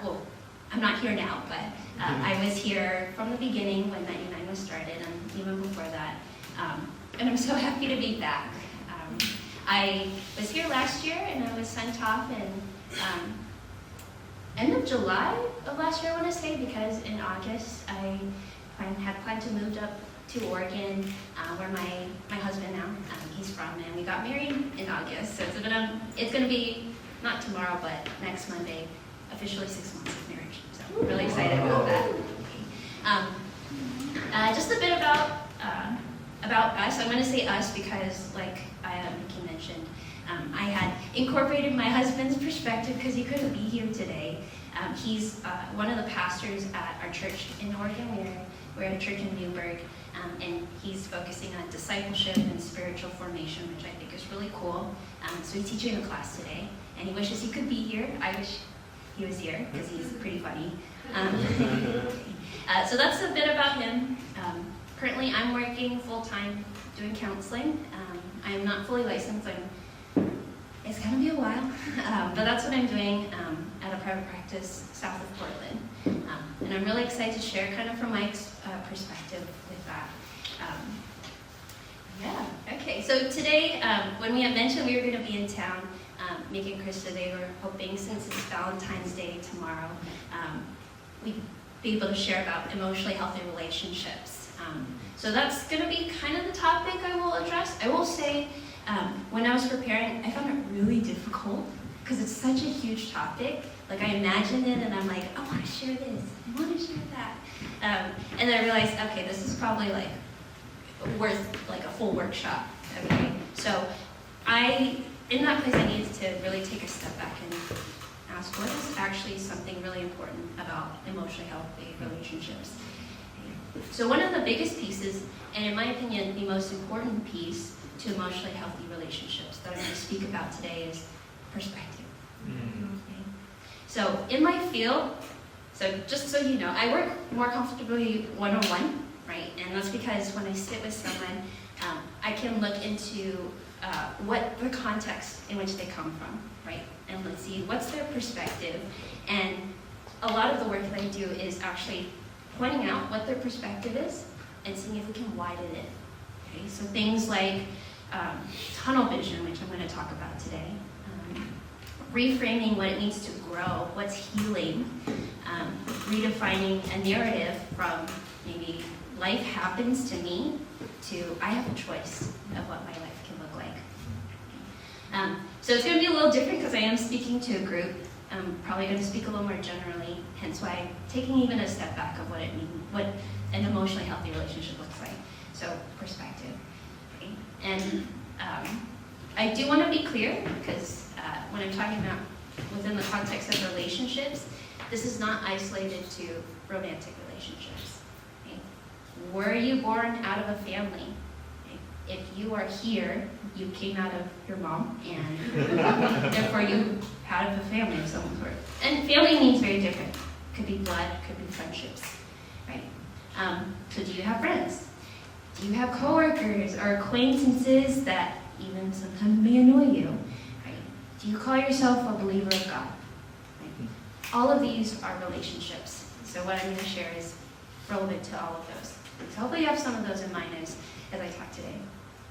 well, I'm not here now, but I was here from the beginning when 99 was started, and even before that. And I'm so happy to be back. I was here last year, and I was sent off in end of July of last year, I want to say, because in August I had planned to move up to Oregon, where my husband now, he's from, and we got married in August. So it's gonna be not tomorrow, but next Monday, officially 6 months of marriage. So I'm really excited about that. Just a bit about us. I'm going to say us because, like Nikki mentioned, I had incorporated my husband's perspective because he couldn't be here today. He's one of the pastors at our church in Oregon. We're at a church in Newburgh, and he's focusing on discipleship and spiritual formation, which I think is really cool. So he's teaching a class today, and he wishes he could be here. I wish he was here because he's pretty funny. So that's a bit about him. Currently, I'm working full-time doing counseling. I am not fully licensed. It's going to be a while, but that's what I'm doing at a private practice south of Portland. And I'm really excited to share kind of from my perspective with that. Okay, so today, when we had mentioned we were going to be in town, Mickey and Krista, they were hoping, since it's Valentine's Day tomorrow, we'd be able to share about emotionally healthy relationships. So that's going to be kind of the topic I will address. I will say, when I was preparing, I found it really difficult because it's such a huge topic. Like, I imagined it and I'm like, I want to share this, I want to share that. And then I realized, okay, this is probably like worth like a full workshop. Okay, so in that place, I needed to really take a step back and ask, what is actually something really important about emotionally healthy relationships? So one of the biggest pieces, and in my opinion, the most important piece to emotionally healthy relationships that I'm going to speak about today is perspective. Okay. So in my field, so just so you know, I work more comfortably one-on-one, right? And that's because when I sit with someone, I can look into what the context in which they come from, right? And let's see what's their perspective. And a lot of the work that I do is actually pointing out what their perspective is and seeing if we can widen it. Okay, so things like tunnel vision, which I'm going to talk about today, reframing what it means to grow, what's healing, redefining a narrative from maybe life happens to me to I have a choice of what my life can look like. So it's going to be a little different because I am speaking to a group. I'm probably going to speak a little more generally, hence why I'm taking even a step back of what an emotionally healthy relationship looks like. So perspective. Okay? And I do want to be clear because when I'm talking about within the context of relationships, this is not isolated to romantic relationships. Okay? Were you born out of a family? Okay? If you are here, you came out of your mom, and therefore you out of a family of some sort. And family means very different. Could be blood, could be friendships, right? So do you have friends? Do you have coworkers or acquaintances that even sometimes may annoy you? Right? Do you call yourself a believer of God? Right? All of these are relationships. So what I'm going to share is relevant to all of those. So hopefully you have some of those in mind as I talk today.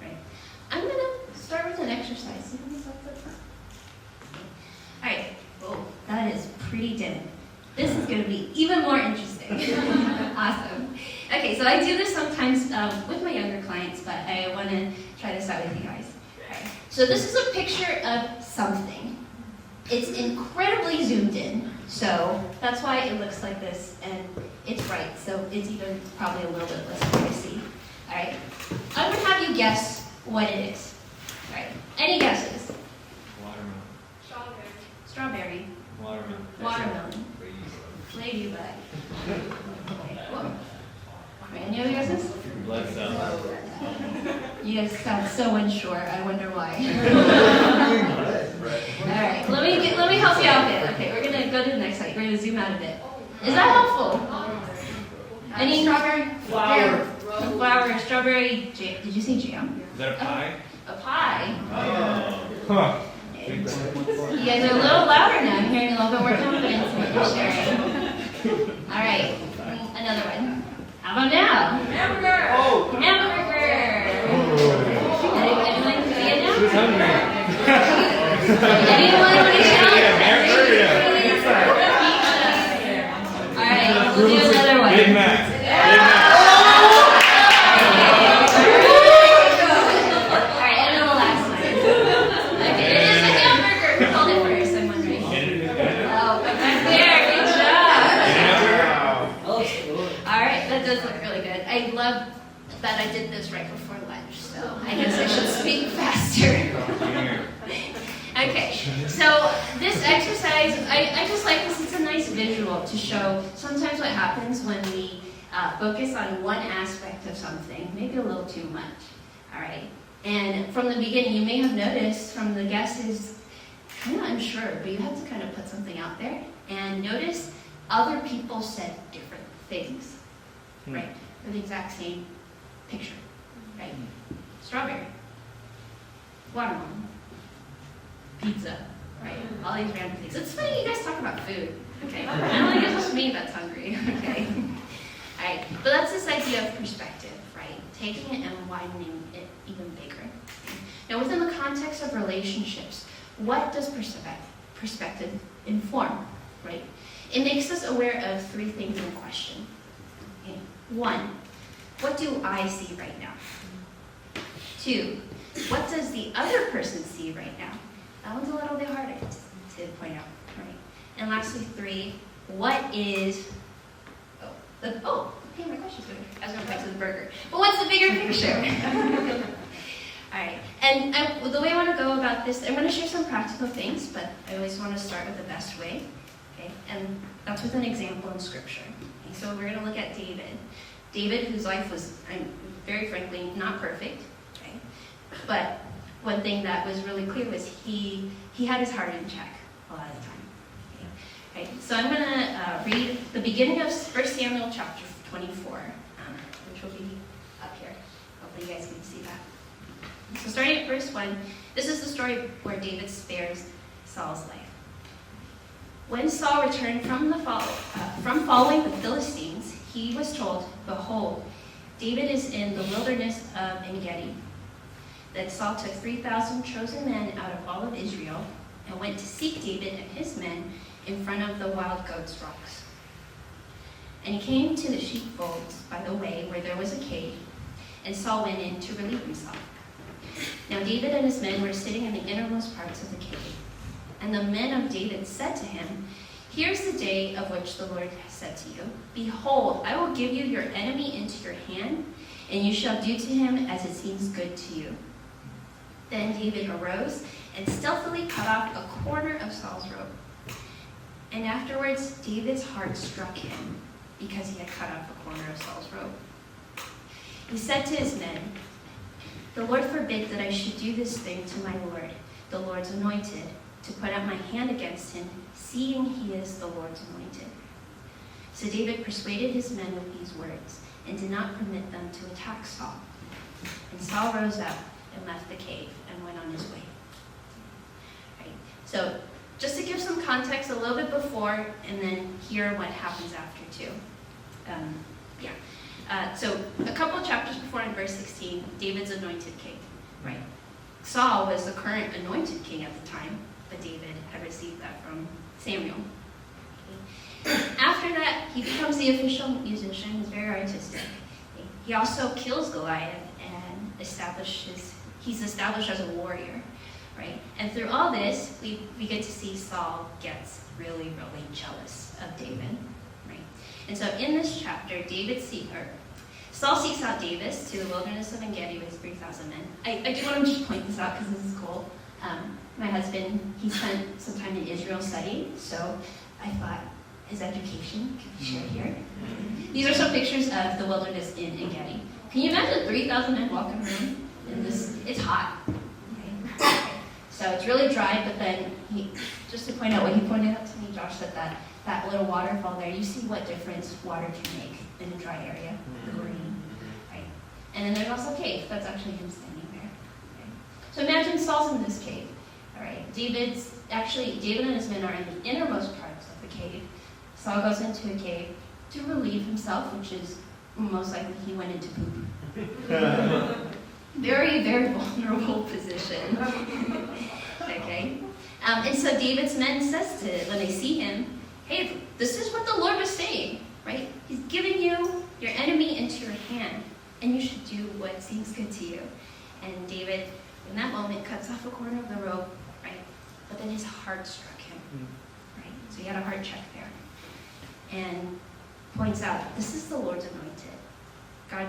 Right? I'm going to start with an exercise. All right. Oh, that is pretty dim. This is going to be even more interesting. Awesome. Okay, so I do this sometimes with my younger clients, but I want to try this out with you guys. All right. So this is a picture of something. It's incredibly zoomed in, so that's why it looks like this, and it's bright, so it's even probably a little bit less clear to see. All right. I'm going to have you guess what it is. All right. Any guesses? Watermelon. Strawberry. Watermelon. Watermelon. Ladybug. Okay. Whoa. Any other guesses? Blood cell. You guys sound so unsure. I wonder why. All right. Let me help you out a bit. Okay, we're gonna go to the next slide. We're gonna zoom out a bit. Is that helpful? Any strawberry? Flower. Flower. Strawberry jam. Did you say jam? Is that a pie? A pie. Oh. Huh. You guys are a little louder now. I'm hearing a little bit more confidence in what you're sharing. All right, another one. How about now? Hamburger! Oh! Hamburger! Anyone like to see it now? Who's hungry? Anyone want to shout? Hamburger? All right, we'll do another one. Big Mac. Big Mac. All right, and then the last one. Okay, it is a hamburger. Who called it first? I'm wondering. Oh, come back there. Good job. All right, that does look really good. I love that I did this right before lunch, so I guess I should speak faster. Okay, so this exercise, I just like this. It's a nice visual to show sometimes what happens when we focus on one aspect of something, maybe a little too much. All right, and from the beginning, you may have noticed from the guesses, kind of unsure, but you have to kind of put something out there and notice other people said different things, right? For the exact same picture, right? Strawberry, watermelon, pizza, right? All these random things. It's funny you guys talk about food, okay? I don't think it's just me that's hungry, okay? All right, but that's this idea of perspective, right? Taking it and widening it even bigger. Now, within the context of relationships, what does perspective inform, right? It makes us aware of three things in question. Okay? 1, what do I see right now? 2, what does the other person see right now? That one's a little bit harder to point out, right? And lastly, 3, what is, okay, my question's good. I was going back to the burger. But what's the bigger picture? All right, and the way I want to go about this, I'm going to share some practical things, but I always want to start with the best way, okay? And that's with an example in Scripture. Okay? So we're going to look at David. David, whose life was, very frankly, not perfect, okay? But one thing that was really clear was he had his heart in check a lot of the time. Okay? So I'm going to read the beginning of 1 Samuel chapter 24, which will be up here. Hopefully you guys can see that. So starting at verse 1, this is the story where David spares Saul's life. When Saul returned from following the Philistines, he was told, "Behold, David is in the wilderness of En-gedi." Then Saul took 3,000 chosen men out of all of Israel and went to seek David and his men in front of the wild goats' rocks. And he came to the sheepfolds by the way where there was a cave, and Saul went in to relieve himself. Now David and his men were sitting in the innermost parts of the cave. And the men of David said to him, "Here's the day of which the Lord has said to you, Behold, I will give you your enemy into your hand, and you shall do to him as it seems good to you." Then David arose and stealthily cut off a corner of Saul's robe. And afterwards David's heart struck him because he had cut off a corner of Saul's robe. He said to his men, "The Lord forbid that I should do this thing to my Lord, the Lord's anointed, to put out my hand against him, seeing he is the Lord's anointed." So David persuaded his men with these words, and did not permit them to attack Saul. And Saul rose up and left the cave and went on his way. Right. So just to give some context, a little bit before, and then hear what happens after too. So a couple chapters before, in verse 16, David's anointed king. Right. Saul was the current anointed king at the time, but David had received that from Samuel. Okay. After that, he becomes the official musician. He's very artistic. Okay. He also kills Goliath and he's established as a warrior. Right? And through all this, we get to see Saul gets really, really jealous of David. Right? And so in this chapter, Saul seeks out David to the wilderness of En-gedi with 3,000 men. I do want to just point this out because this is cool. My husband, he spent some time in Israel studying, so I thought his education could be shared here. These are some pictures of the wilderness in En-gedi. Can you imagine 3,000 men walking around in this? It's hot. Okay. So it's really dry, but then just to point out what he pointed out to me, Josh, that little waterfall there, you see what difference water can make in a dry area, green, right? And then there's also a cave. That's actually him standing there. Okay. So imagine Saul's in this cave, All right, David and his men are in the innermost parts of the cave. Saul goes into a cave to relieve himself, which is most likely he went into poop. Very, very vulnerable position. Okay? And so David's men says when they see him, hey, this is what the Lord was saying, right? He's giving you your enemy into your hand, and you should do what seems good to you. And David, in that moment, cuts off a corner of the robe, right? But then his heart struck him, right? So he had a heart check there. And points out, this is the Lord's anointed. God,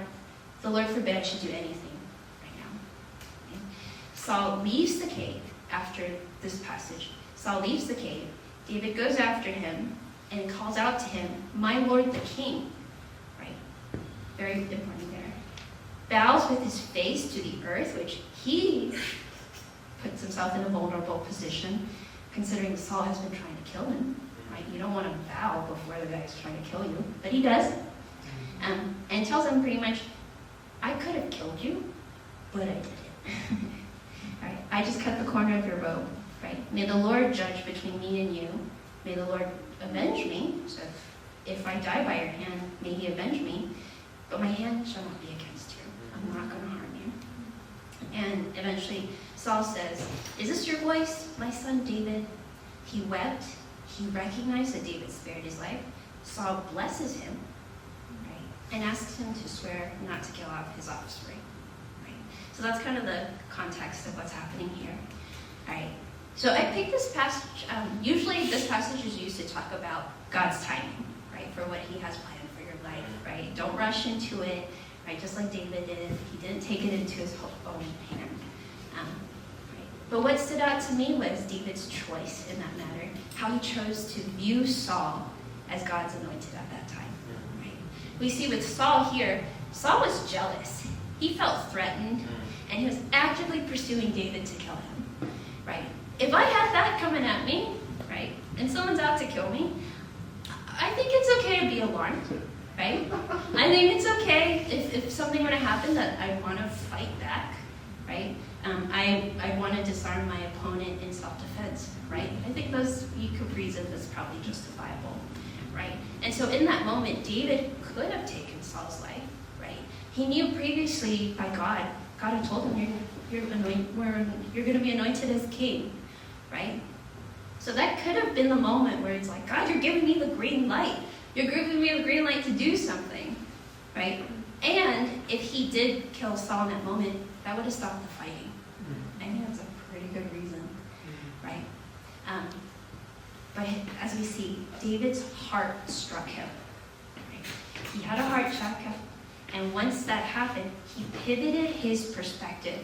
the Lord forbid I should do anything right now. Okay? Saul leaves the cave after this passage. Saul leaves the cave. David goes after him and calls out to him, my Lord the king. Right? Very important there. Bows with his face to the earth, which he puts himself in a vulnerable position, considering Saul has been trying to kill him. Right? You don't want to bow before the guy's trying to kill you, but he does. And tells him pretty much, I could have killed you, but I didn't. Right? I just cut the corner of your robe. Right? May the Lord judge between me and you. May the Lord avenge me. So if I die by your hand, may he avenge me. But my hand shall not be against you. I'm not going to harm you. And eventually Saul says, is this your voice, my son David? He wept. He recognized that David spared his life. Saul blesses him, right, and asks him to swear not to kill off his offspring. Right? So that's kind of the context of what's happening here. All right. So I picked this passage. Usually this passage is used to talk about God's timing, right, for what he has planned for your life, right? Don't rush into it, right, just like David did. He didn't take it into his own hand. Right? But what stood out to me was David's choice in that matter, how he chose to view Saul as God's anointed at that time. Right? We see with Saul here, Saul was jealous. He felt threatened, and he was actively pursuing David to kill him. Right? If I had that coming at me, right, and someone's out to kill me, I think it's okay to be alarmed, right? I think it's okay if something were to happen that I want to fight back, right? I want to disarm my opponent in self-defense, right? I think those you could reason that's probably justifiable, right? And so in that moment, David could have taken Saul's life, right? He knew previously by God had told him, you're going to be anointed as king, right? So that could have been the moment where it's like, God, you're giving me the green light. You're giving me the green light to do something, right? And if he did kill Saul in that moment, that would have stopped the fighting. I think that's a pretty good reason, right? But as we see, David's heart struck him. Right? He had a heart check, and once that happened, he pivoted his perspective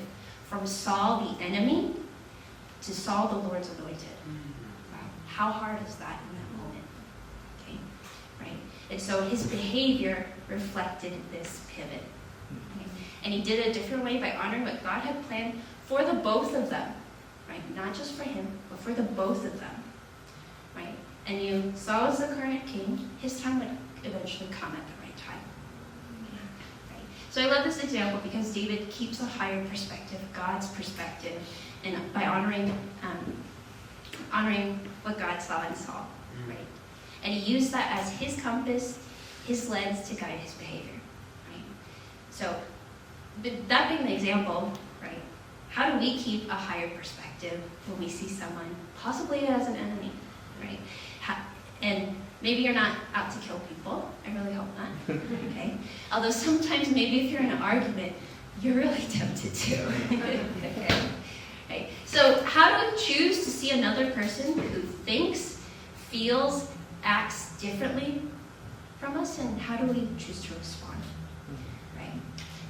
from Saul, the enemy, to Saul, the Lord's anointed. Wow. How hard is that in that moment? Okay, right? And so his behavior reflected this pivot. Okay? And he did it a different way by honoring what God had planned for the both of them, right? Not just for him, but for the both of them, right? And Saul is the current king. His time would eventually come at the right time. Right? So I love this example because David keeps a higher perspective, God's perspective, and by honoring what God saw in Saul, right? And he used that as his compass, his lens to guide his behavior, right? So that being the example, right? How do we keep a higher perspective when we see someone possibly as an enemy, right? And maybe you're not out to kill people. I really hope not. Okay. Although sometimes maybe if you're in an argument, you're really tempted to. Okay. Okay. So how do we choose to see another person who thinks, feels, acts differently from us, and how do we choose to respond? Right.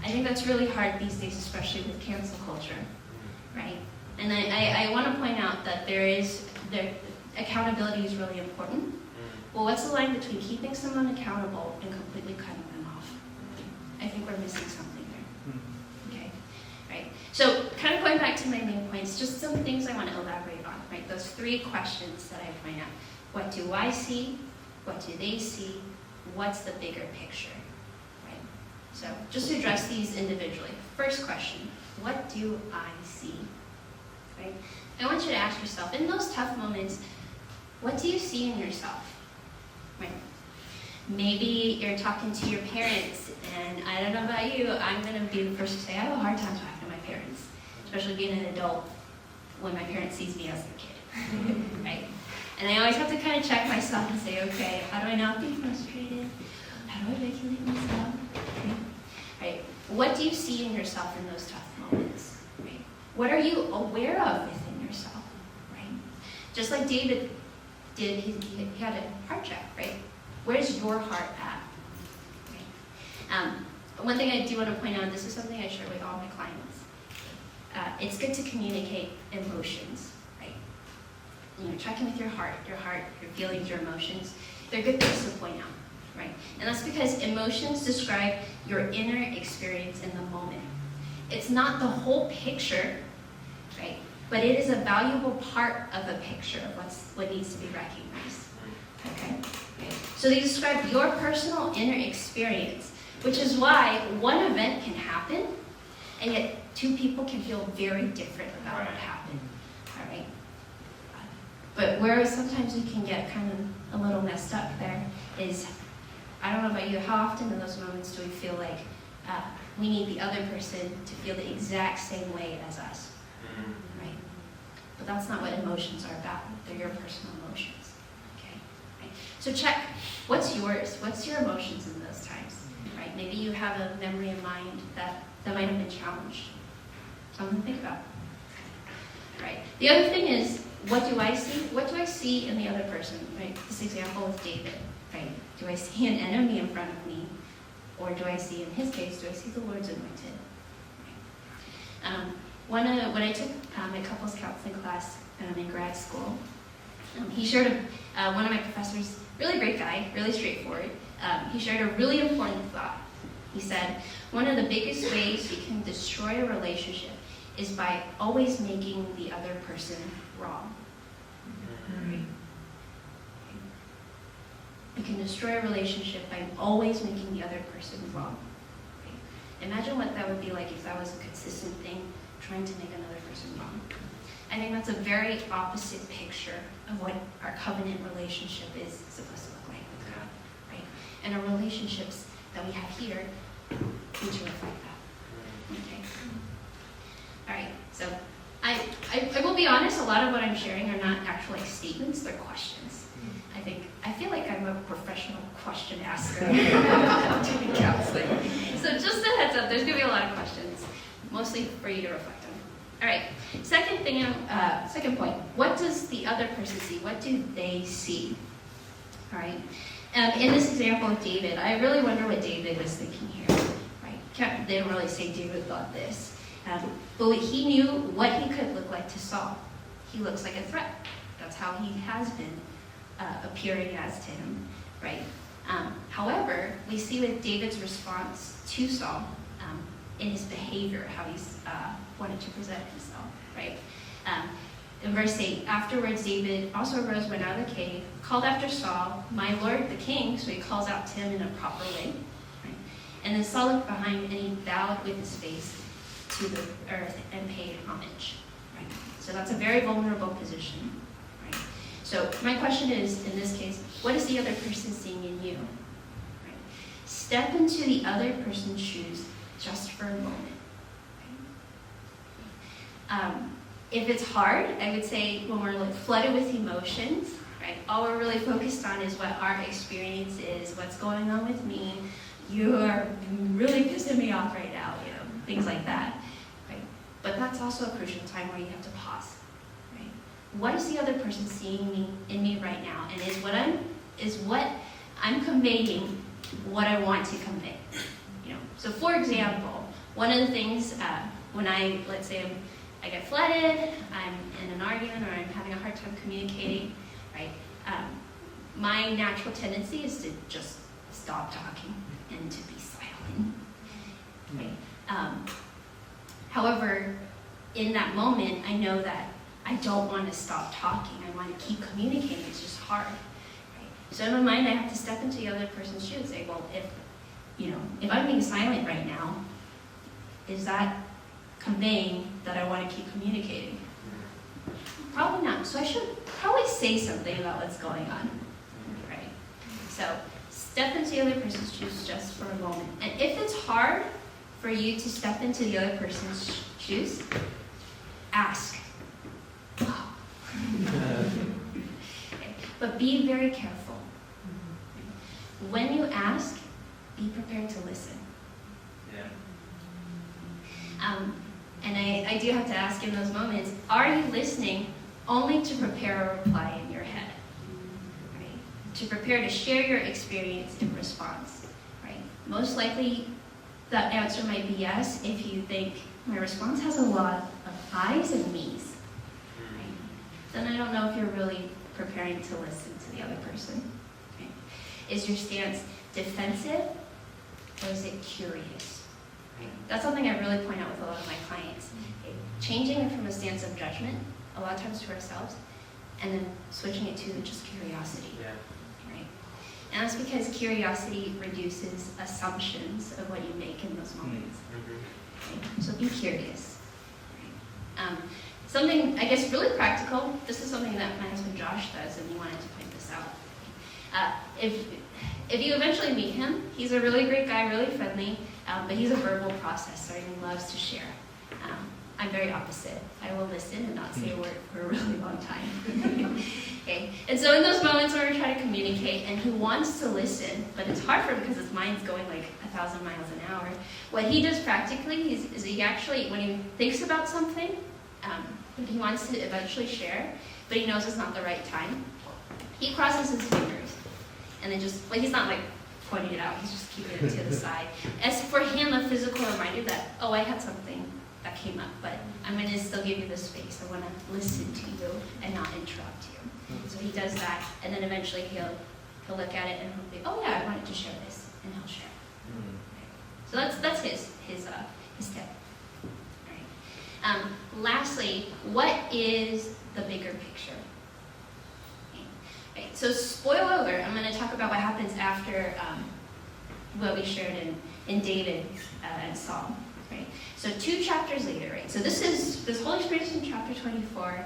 I think that's really hard these days, especially with cancel culture. Right. And I want to point out that accountability is really important. Well, what's the line between keeping someone accountable and completely cutting them off? I think we're missing something there. Okay, right? So kind of going back to my main points, just some things I want to elaborate on, right? Those three questions that I point out. What do I see? What do they see? What's the bigger picture, right? So just to address these individually. First question, what do I see? Right? I want you to ask yourself, in those tough moments, what do you see in yourself? Right? Maybe you're talking to your parents, and I don't know about you, I'm going to be the first to say, I have a hard time talking to my parents, especially being an adult when my parents sees me as a kid, right? And I always have to kind of check myself and say, okay, how do I not be frustrated? How do I regulate myself? Right? What do you see in yourself in those tough moments? Right? What are you aware of within yourself? Right? Just like David did, he had a heart check, right? Where's your heart at? Right? One thing I do want to point out, this is something I share with all my clients. It's good to communicate emotions, right? You know, check in with your heart, your feelings, your emotions. They're good things to point out, right? And that's because emotions describe your inner experience in the moment. It's not the whole picture, right? But it is a valuable part of a picture of what needs to be recognized, okay? So they describe your personal inner experience, which is why one event can happen, and yet two people can feel very different about what happened, all right? But where sometimes we can get kind of a little messed up there is, I don't know about you, how often in those moments do we feel like we need the other person to feel the exact same way as us, right? But that's not what emotions are about. They're your personal emotions, okay? Right? So check, what's yours? What's your emotions in those times, right? Maybe you have a memory in mind that might have been challenged. Something to think about, right? The other thing is, what do I see? What do I see in the other person, right? This example with David, right? Do I see an enemy in front of me? Or do I see, in his case, do I see the Lord's anointed? When I took my couples counseling class in grad school, he shared, one of my professors, really great guy, really straightforward, he shared a really important thought. He said, one of the biggest ways you can destroy a relationship is by always making the other person wrong. You can destroy a relationship by always making the other person wrong. Right? Imagine what that would be like if that was a consistent thing, trying to make another person wrong. I think that's a very opposite picture of what our covenant relationship is supposed to look like with God. Right? And our relationships that we have here need to reflect that. Okay. All right. So I will be honest. A lot of what I'm sharing are not actual statements; they're questions. I feel like I'm a professional question asker doing counseling. So just a heads up, there's going to be a lot of questions, mostly for you to reflect on. All right. Second point. What does the other person see? What do they see? All right. In this example of David, I really wonder what David was thinking here. Right? They don't really say David thought this. But he knew what he could look like to Saul. He looks like a threat. That's how he has been appearing as to him, right? However, we see with David's response to Saul in his behavior, how he's wanted to present himself, right? In verse 8, afterwards David also arose, went out of the cave, called after Saul, my lord the king, so he calls out to him in a proper way, right? And then Saul looked behind and he bowed with his face to the earth and paid homage, right? So that's a very vulnerable position, right? So my question is, in this case, what is the other person seeing in you? Right? Step into the other person's shoes just for a moment. Right? If it's hard, I would say when we're flooded with emotions, right? All we're really focused on is what our experience is, what's going on with me. You are really pissing me off right now, you know, things like that. Right? But that's also a crucial time where you have to pause. Right? What is the other person seeing in me right now? And is what I'm conveying what I want to convey? You know. So for example, one of the things when let's say I get flooded, I'm in an argument, or I'm having a hard time communicating, right? My natural tendency is to just stop talking and to be silent, right? However, in that moment, I know that I don't want to stop talking. I want to keep communicating. It's just hard, right? So in my mind, I have to step into the other person's shoes and say, well, if I'm being silent right now, is that conveying that I want to keep communicating? Probably not. So I should probably say something about what's going on. Right? So step into the other person's shoes just for a moment. And if it's hard for you to step into the other person's shoes, ask. Okay. But be very careful. When you ask, be prepared to listen. Yeah. And I do have to ask in those moments, are you listening only to prepare a reply in your head? Right? To prepare to share your experience in response. Right? Most likely, that answer might be yes if you think my response has a lot of I's and me's. Right? Then I don't know if you're really preparing to listen to the other person. Right? Is your stance defensive or is it curious? Right? That's something I really point out with a lot of my clients. Okay? Changing it from a stance of judgment, a lot of times to ourselves, and then switching it to just curiosity. Yeah. Right? And that's because curiosity reduces assumptions of what you make in those moments. Okay? So be curious. Right? Something, I guess, really practical. This is something that my husband Josh does, and he wanted to point this out. If you eventually meet him, he's a really great guy, really friendly, but he's a verbal processor and he loves to share. I'm very opposite. I will listen and not say a word for a really long time. Okay? And so in those moments where we try to communicate and he wants to listen, but it's hard for him because his mind's going like 1,000 miles an hour, what he does practically is he actually, when he thinks about something, he wants to eventually share, but he knows it's not the right time, he crosses his fingers. And then just, like, he's not like pointing it out, he's just keeping it to the side. As for him, a physical reminder that, oh, I had something that came up, but I'm going to still give you the space. I want to listen to you and not interrupt you. So he does that, and then eventually he'll look at it and he'll be, oh yeah, I wanted to share this, and he'll share. So that's his tip. All right. Lastly, what is the bigger picture? Right, so spoiler alert, I'm going to talk about what happens after what we shared in David and Saul. Right? So 2 chapters later, right? So this whole experience in chapter 24.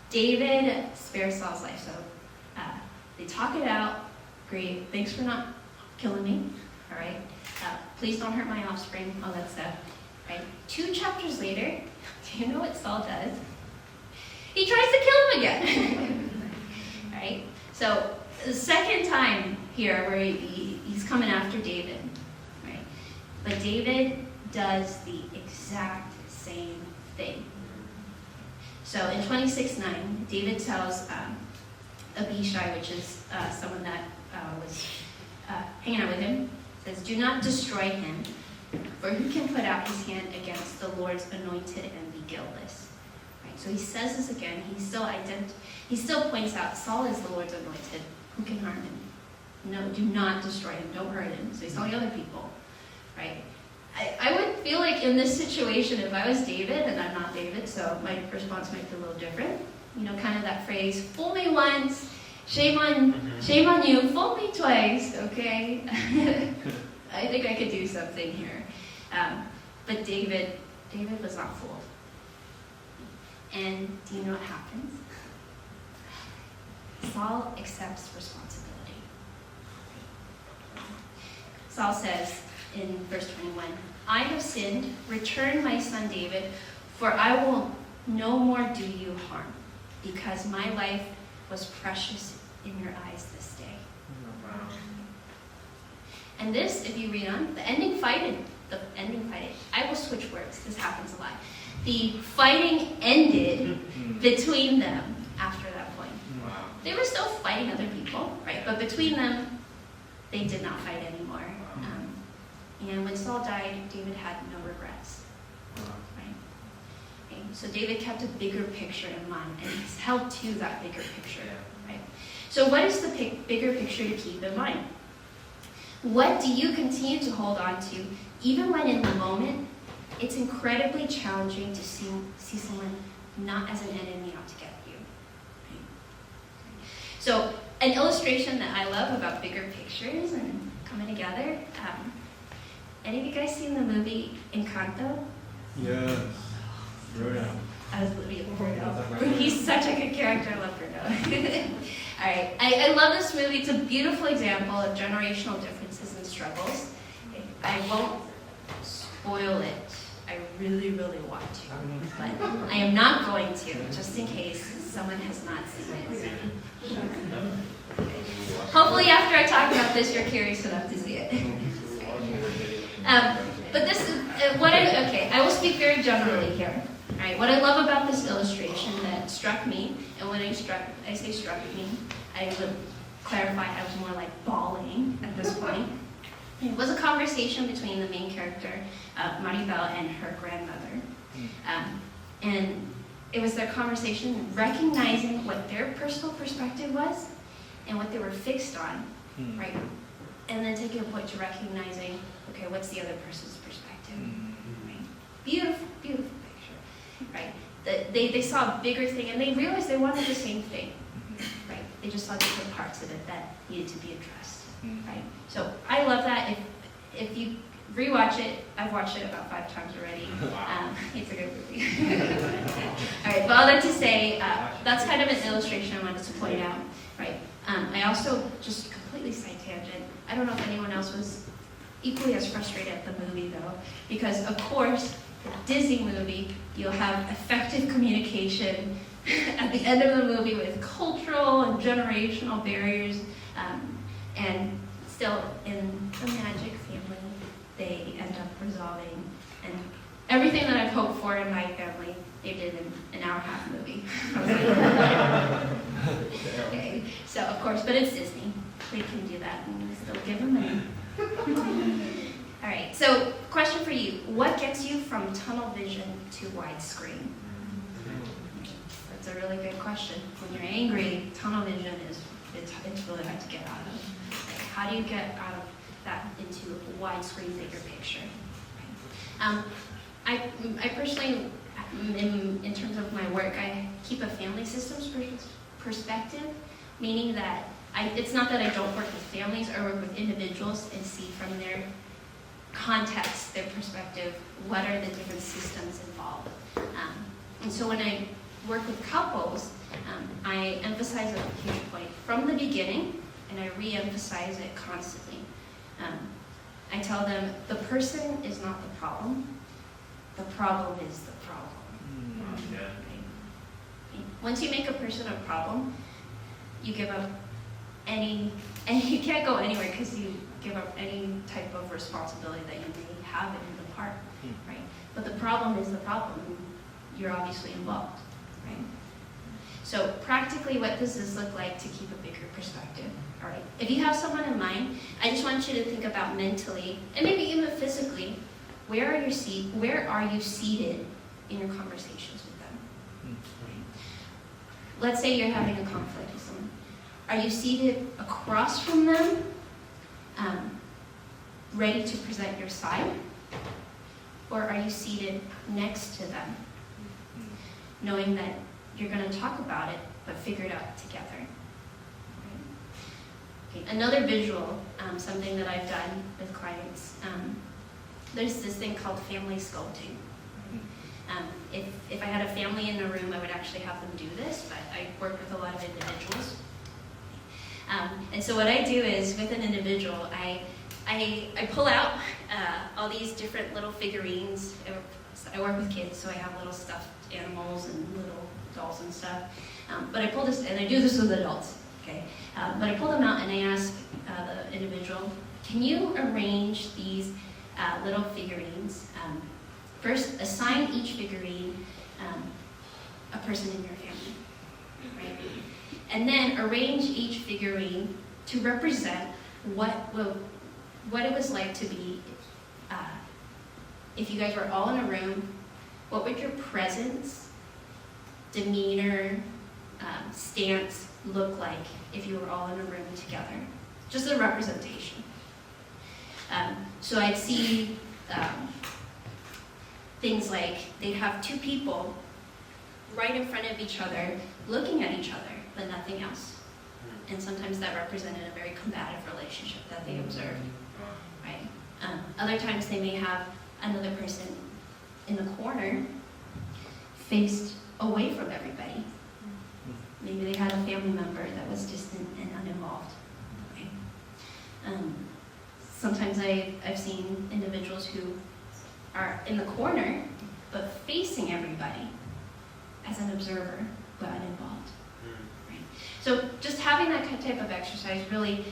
David spares Saul's life. So they talk it out. Great. Thanks for not killing me. All right. Please don't hurt my offspring. All that stuff. Right. 2 chapters later, do you know what Saul does? He tries to kill him again. Right? So the second time here where he's coming after David. Right? But David does the exact same thing. So in 26:9, David tells Abishai, which is someone that was hanging out with him, says, "Do not destroy him, for who can put out his hand against the Lord's anointed and be guiltless?" Right? So he says this again. He still points out Saul is the Lord's anointed. Who can harm him? No, do not destroy him. Don't hurt him. So he's telling other people, right? I would feel like in this situation, if I was David, and I'm not David, so my response might be a little different. You know, kind of that phrase, fool me once, shame on you, fool me twice, okay? I think I could do something here. But David was not fooled. And do you know what happens? Saul accepts responsibility. Saul says in verse 21, "I have sinned, return my son David, for I will no more do you harm, because my life was precious in your eyes this day." Wow. And this, if you read on, the ending fighting, I will switch words, this happens a lot. The fighting ended between them after that point. Wow. They were still fighting other people, right? But between them, they did not fight anymore. And when Saul died, David had no regrets. Right? Okay, so David kept a bigger picture in mind, and he's held to that bigger picture. Right? So what is the bigger picture to keep in mind? What do you continue to hold on to, even when in the moment it's incredibly challenging to see someone not as an enemy out to get you? Right? So an illustration that I love about bigger pictures and coming together, any of you guys seen the movie Encanto? Yes. Very nice. as Lydia Bruno. He's such a good character. I love Bruno. All right, I love this movie. It's a beautiful example of generational differences and struggles. I won't spoil it. I really, really want to, but I am not going to, just in case someone has not seen it. Hopefully after I talk about this, you're curious enough to see it. But this is, I will speak very generally here. All right, what I love about this illustration that struck me, and when I say struck me, I would clarify I was more like bawling at this point. It was a conversation between the main character, Maribel, and her grandmother. And it was their conversation recognizing what their personal perspective was and what they were fixed on, right? And then taking a point to recognizing, okay, what's the other person's perspective, right? Beautiful, beautiful picture, right? They saw a bigger thing and they realized they wanted the same thing, right? They just saw different parts of it that needed to be addressed. Right. So I love that. If you rewatch it, I've watched it about 5 times already. It's a good movie. All right, but all that to say, that's kind of an illustration I wanted to point out. Right. I also just completely side tangent. I don't know if anyone else was equally as frustrated at the movie though, because of course, a Disney movie, you'll have effective communication at the end of the movie with cultural and generational barriers. And still, in the Magic family, they end up resolving. And everything that I've hoped for in my family, they did in an hour-and-a-half movie. Okay, so of course, but it's Disney. They can do that, and we still give them money. All right, so question for you. What gets you from tunnel vision to widescreen? That's a really good question. When you're angry, tunnel vision is it's really hard to get out of. How do you get out of that into a widescreen bigger picture? I personally, in terms of my work, I keep a family systems perspective, meaning that it's not that I don't work with families or work with individuals and see from their context, their perspective, what are the different systems involved. And so when I work with couples, I emphasize a huge point from the beginning, and I re-emphasize it constantly. I tell them, the person is not the problem is the problem. Right? Once you make a person a problem, you give up and you can't go anywhere because you give up any type of responsibility that you may have in the part, right? But the problem is the problem. You're obviously involved, right? So practically, what does this look like to keep a bigger perspective? All right. If you have someone in mind, I just want you to think about mentally and maybe even physically, where are you seated in your conversations with them? Let's say you're having a conflict with someone. Are you seated across from them, ready to present your side? Or are you seated next to them, knowing that you're going to talk about it, but figure it out together? Okay. Another visual, something that I've done with clients, there's this thing called family sculpting. If I had a family in the room, I would actually have them do this, but I work with a lot of individuals. And so what I do is, with an individual, I pull out all these different little figurines. I work with kids, so I have little stuffed animals and little dolls and stuff. But I pull this, and I do this with adults, okay? But I pull them out and I ask the individual, can you arrange these little figurines? First, assign each figurine a person in your family, right? And then arrange each figurine to represent what it was like to be, if you guys were all in a room, what would your presence, demeanor, stance look like if you were all in a room together? Just a representation. So I'd see things like they'd have 2 people right in front of each other, looking at each other, but nothing else. And sometimes that represented a very combative relationship that they observed, right? Other times they may have another person in the corner, faced away from everybody. Maybe they had a family member that was distant and uninvolved. Right? Sometimes I've seen individuals who are in the corner, but facing everybody as an observer, but uninvolved. Right? So just having that type of exercise really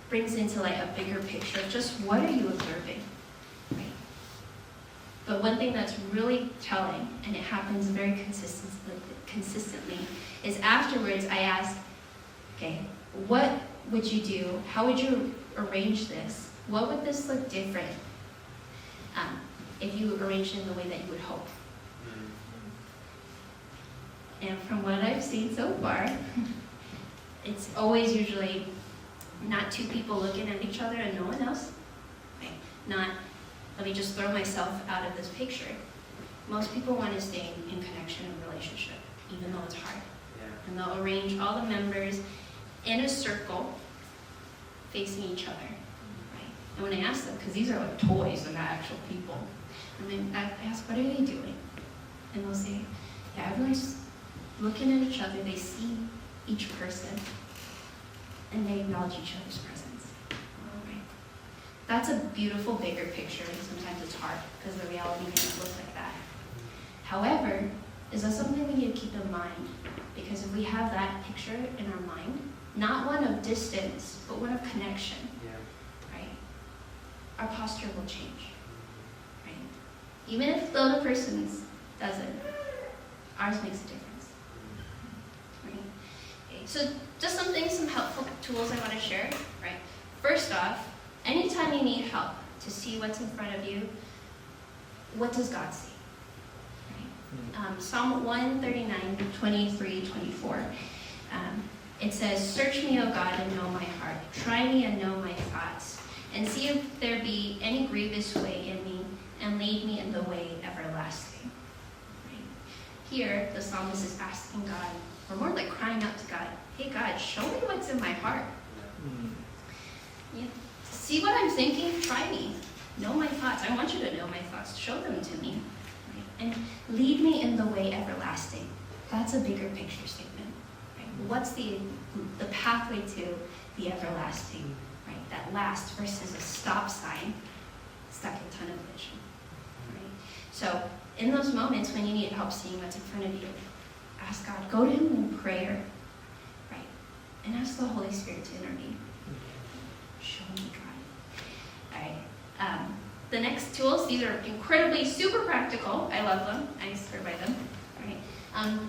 brings into like a bigger picture of just what are you observing, right? But one thing that's really telling, and it happens very consistently, is afterwards I ask, okay, what would you do? How would you arrange this? What would this look different if you arranged it in the way that you would hope? And from what I've seen so far, it's always usually not two people looking at each other and no one else. Right? Not, let me just throw myself out of this picture. Most people want to stay in connection and relationship, even though it's hard. Yeah. And they'll arrange all the members in a circle facing each other. Right? And when I ask them, because these are like toys, they're not actual people, and then I ask, what are they doing? And they'll say, yeah, everyone's looking at each other, they see each person, and they acknowledge each other's presence. Right? That's a beautiful, bigger picture, and sometimes it's hard because the reality may not look like that. However, is that something we need to keep in mind? Because if we have that picture in our mind, not one of distance, but one of connection, right? Our posture will change, right? Even if the other person's doesn't, ours makes a difference, right? Okay, so just some helpful tools I want to share, right? First off, anytime you need help to see what's in front of you, what does God see? Right? Psalm 139, 23, 24. It says, search me, O God, and know my heart. Try me and know my thoughts. And see if there be any grievous way in me, and lead me in the way everlasting. Right? Here, the psalmist is asking God, or more like crying out to God, hey God, show me what's in my heart. Yeah. See what I'm thinking? Try me. Know my thoughts. I want you to know my thoughts. Show them to me. Right? And lead me in the way everlasting. That's a bigger picture statement. Right? What's the pathway to the everlasting? Right? That last versus a stop sign stuck in tunnel vision. Right? So in those moments when you need help seeing what's in front of you, ask God. Go to Him in prayer. Right? And ask the Holy Spirit to intervene. Show me, God. All right. The next tools, these are incredibly super practical. I love them. I swear by them. All right.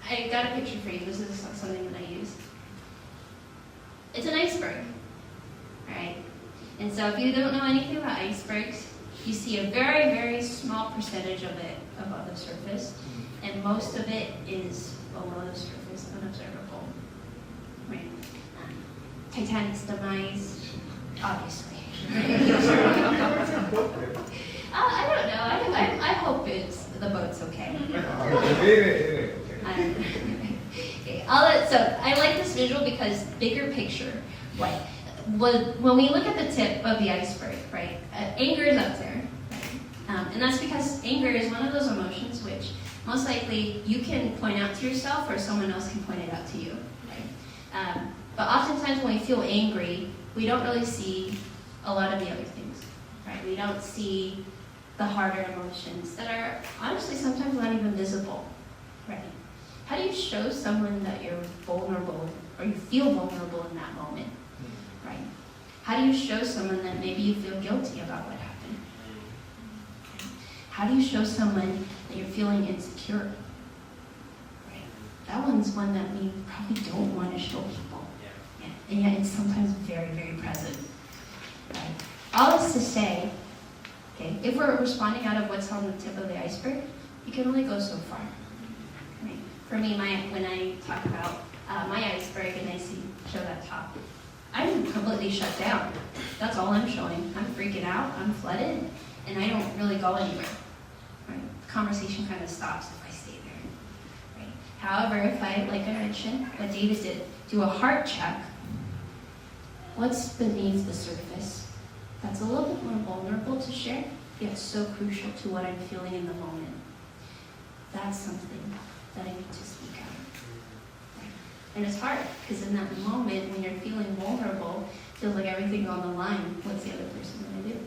I got a picture for you. This is something that I use. It's an iceberg. All right. And so if you don't know anything about icebergs, you see a very, very small percentage of it above the surface, and most of it is below the surface, unobservable. Right. Titanic's demise, obviously. I don't know. I hope the boat's okay. Okay. So I like this visual because bigger picture. Right. When we look at the tip of the iceberg, right, anger is up there. Right? And that's because anger is one of those emotions which most likely you can point out to yourself or someone else can point it out to you. Right? But oftentimes when we feel angry, we don't really see a lot of the other things. Right? We don't see the harder emotions that are honestly sometimes not even visible. Right? How do you show someone that you're vulnerable or you feel vulnerable in that moment? Right? How do you show someone that maybe you feel guilty about what happened? How do you show someone that you're feeling insecure? Right? That one's one that we probably don't want to show people. Yeah. And yet it's sometimes very, very present. Right? All this to say, okay, if we're responding out of what's on the tip of the iceberg, you can only go so far. Right? For me, when I talk about my iceberg and I show that top, I'm completely shut down. That's all I'm showing. I'm freaking out, I'm flooded, and I don't really go anywhere. Right? The conversation kind of stops if I stay there. Right? However, if I, like I mentioned, what David did, do a heart check, what's beneath the surface? That's a little bit more vulnerable to share, yet so crucial to what I'm feeling in the moment. that's something that I need to speak out. Right? And it's hard, because in that moment, when you're feeling vulnerable, it feels like everything's on the line. What's the other person going to do?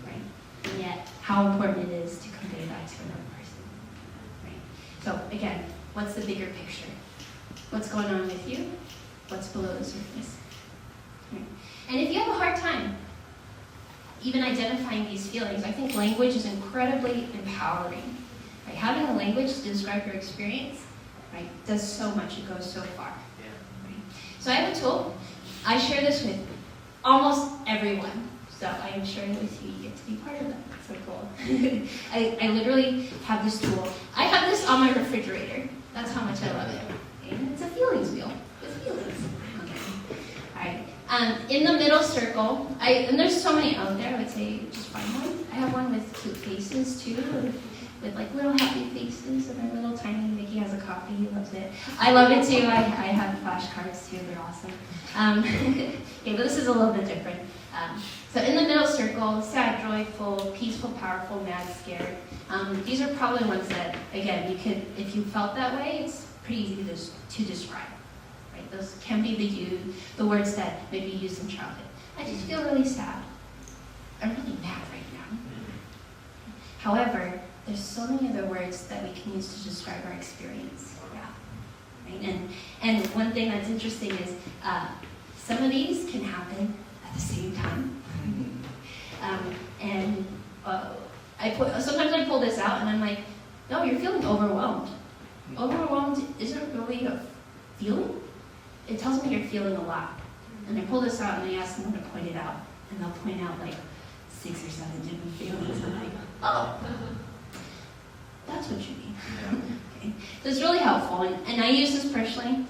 Right? And yet, how important it is to convey that to another person. Right? So again, what's the bigger picture? What's going on with you? What's below the surface? Right? And if you have a hard time even identifying these feelings, I think language is incredibly empowering. Right? Having a language to describe your experience, right, does so much. It goes so far. Right? So I have a tool. I share this with almost everyone. So I am sharing it with you. You get to be part of that. It's so cool. I literally have this tool. I have this on my refrigerator. That's how much I love it. And it's a feelings wheel with feelings. Okay. All right. In the middle circle, and there's so many out there, I would say just find one. I have one with cute faces too, with like little happy faces, and they're little tiny. Mickey has a copy, he loves it. I love it too. I have flashcards too, they're awesome. Okay, but this is a little bit different. So in the middle circle, sad, joyful, peaceful, powerful, mad, scared. These are probably ones that, again, you could, if you felt that way, it's pretty easy to describe. Right? Those can be the words that maybe you used in childhood. I just feel really sad. I'm really mad right now. However, there's so many other words that we can use to describe our experience. Yeah. Right? And one thing that's interesting is some of these can happen at the same time. Sometimes I pull this out and I'm like, no, you're feeling overwhelmed. Overwhelmed isn't really a feeling. It tells me you're feeling a lot. And I pull this out and I ask someone to point it out. And they'll point out like 6 or 7 different feelings. I'm like, oh, that's what you mean. Okay. So it's really helpful. And I use this personally.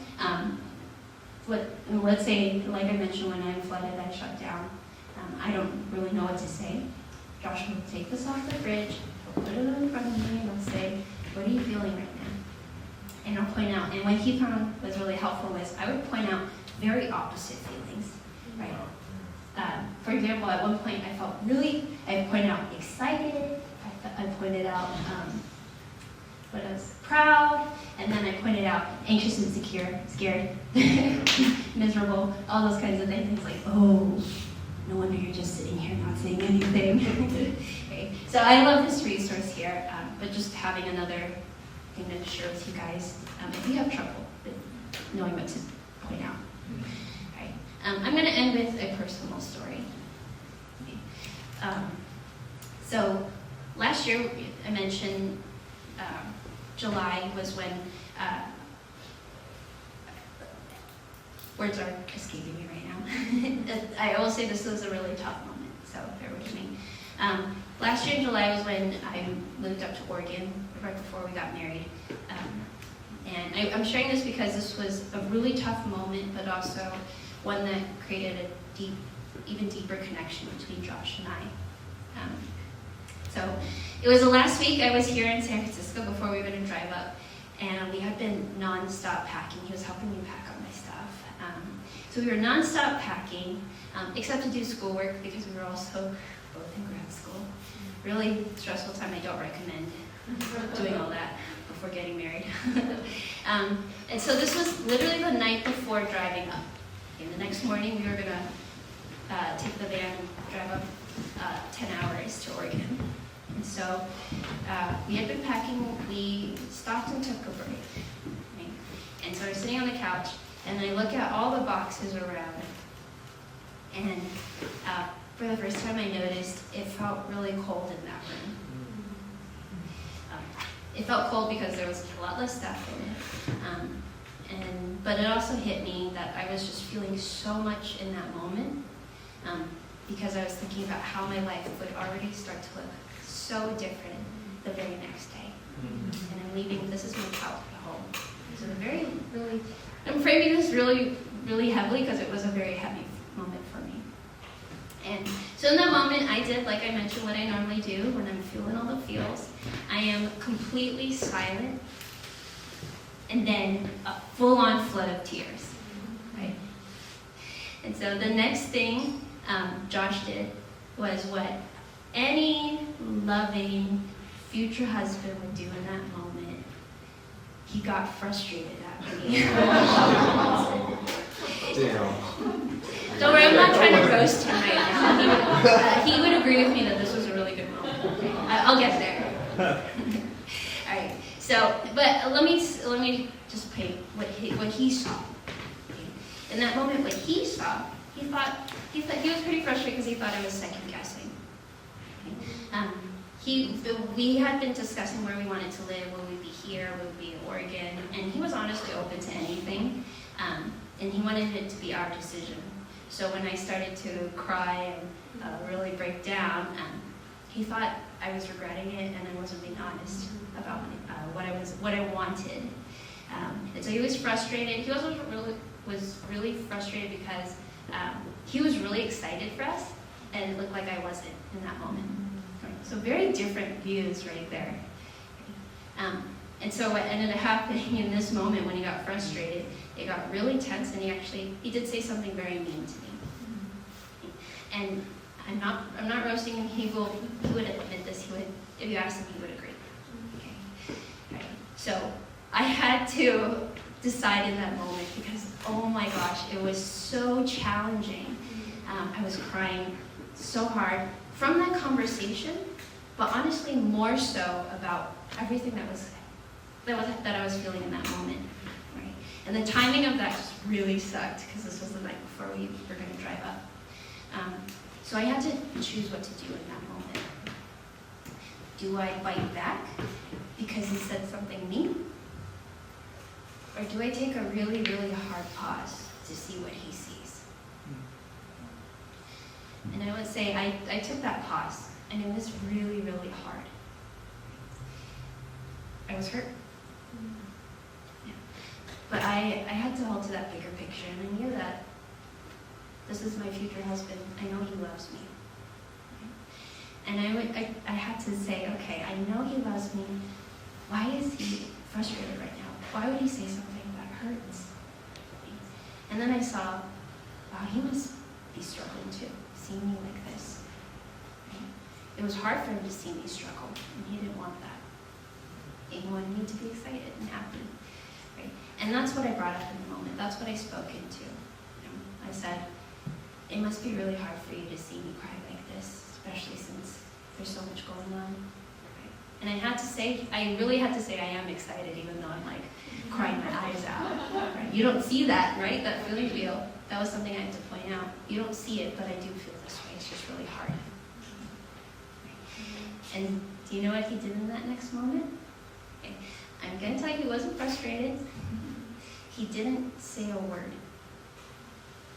Let's say, like I mentioned, when I'm flooded, I shut down. I don't really know what to say. Josh will take this off the fridge, he'll put it in front of me, and he'll say, what are you feeling right now? And I'll point out. And what he found was really helpful was I would point out very opposite feelings. Right? For example, at one point I pointed out excited, I pointed out what else? Proud, and then I pointed out anxious, insecure, scared, miserable, all those kinds of things. It's like, oh, no wonder you're just sitting here not saying anything. Okay. So I love this resource here, but just having another thing to share with you guys if you have trouble with knowing what to point out. Right. I'm going to end with a personal story. Okay. So last year, I mentioned July was when words are escaping me right now. I will say this was a really tough moment, so bear with me. Last year in July was when I moved up to Oregon, right before we got married. And I'm sharing this because this was a really tough moment, but also one that created a even deeper connection between Josh and I. So it was the last week I was here in San Francisco before we were going to drive up, and we had been non-stop packing. He was helping me pack up my stuff. So we were non-stop packing, except to do schoolwork because we were also both in grad school. Really stressful time. I don't recommend doing all that before getting married. And so this was literally the night before driving up. And the next morning we were going to take the van and drive up 10 hours to Oregon. And so we had been packing, we stopped and took a break. Right? And so I was sitting on the couch, and I look at all the boxes around, and for the first time I noticed it felt really cold in that room. It felt cold because there was a lot less stuff in it. But it also hit me that I was just feeling so much in that moment, because I was thinking about how my life would already start to look so different the very next day. And I'm leaving, this is my childhood home. So I'm framing this really, really heavily because it was a very heavy moment for me. And so in that moment, I did, like I mentioned, what I normally do when I'm feeling all the feels. I am completely silent, and then a full-on flood of tears, right? And so the next thing Josh did was what any loving future husband would do in that moment. he got frustrated at me. Don't worry, I'm not trying to roast him right now. He would agree with me that this was a really good moment. Okay, I'll get there. All right. So, but let me just paint what he saw. Okay. In that moment, what he saw, he was pretty frustrated because he thought I was second guessing. Okay. We had been discussing where we wanted to live. Would we be here? Would we be in Oregon? And he was honestly open to anything. And he wanted it to be our decision. So when I started to cry and really break down, he thought I was regretting it and I wasn't being honest about what I wanted. And so he was frustrated. He was really frustrated because he was really excited for us, and it looked like I wasn't in that moment. So very different views right there. And so what ended up happening in this moment when he got frustrated, it got really tense, and he did say something very mean to me. And I'm not roasting him. He would admit this. If you asked him, he would agree. Okay. Right. So I had to decide in that moment because, oh my gosh, it was so challenging. I was crying so hard from that conversation, but honestly more so about everything that I was feeling in that moment. Right? And the timing of that just really sucked because this was the night before we were going to drive up. So I had to choose what to do in that moment. Do I fight back because he said something mean? Or do I take a really, really hard pause to see what he sees? And I would say I took that pause, and it was really, really hard. I was hurt. Yeah. But I had to hold to that bigger picture, and I knew that this is my future husband. I know he loves me. And I had to say, okay, I know he loves me. Why is he frustrated right now? Why would he say something that hurts? And then I saw, wow, he must be struggling too, seeing me like this. It was hard for him to see me struggle, and he didn't want that. He wanted me to be excited and happy. Right? And that's what I brought up in the moment. That's what I spoke into. I said, it must be really hard for you to see me cry like this, especially since there's so much going on. Right? And I really had to say I am excited, even though I'm like crying my eyes out. Right? You don't see that, right? That feeling feel. That was something I had to point out. You don't see it, but I do feel this way. It's just really hard. And do you know what he did in that next moment? Okay. I'm going to tell you he wasn't frustrated. He didn't say a word.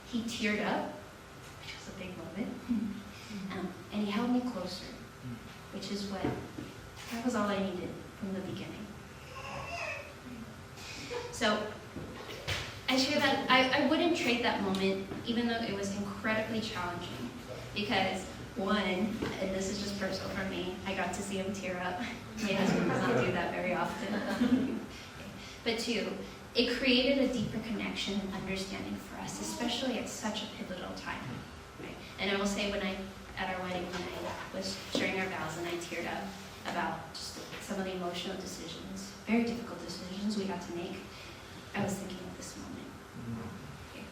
He teared up, which was a big moment, and he held me closer, which is that was all I needed from the beginning. So I share that I wouldn't trade that moment, even though it was incredibly challenging, because one, and this is just personal for me, I got to see him tear up. My husband does not do that very often. But two, it created a deeper connection and understanding for us, especially at such a pivotal time. Right? And I will say, at our wedding, when I was sharing our vows and I teared up about just some of the emotional decisions, very difficult decisions we had to make, I was thinking of this moment. Okay.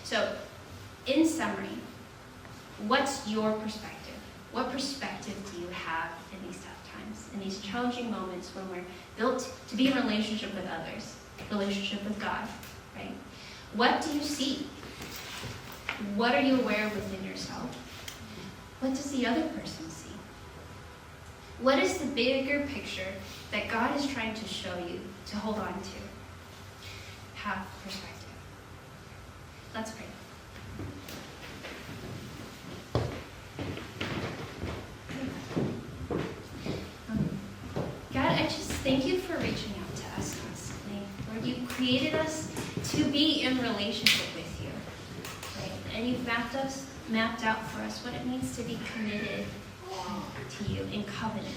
So, in summary, what's your perspective? What perspective do you have in these tough times, in these challenging moments when we're built to be in relationship with others, relationship with God, right? What do you see? What are you aware of within yourself? What does the other person see? What is the bigger picture that God is trying to show you to hold on to? Have perspective. Let's pray. God, I just thank you for reaching out to us constantly. Lord, you created us to be in relationship with you. Right? And you've mapped out for us what it means to be committed to you in covenant.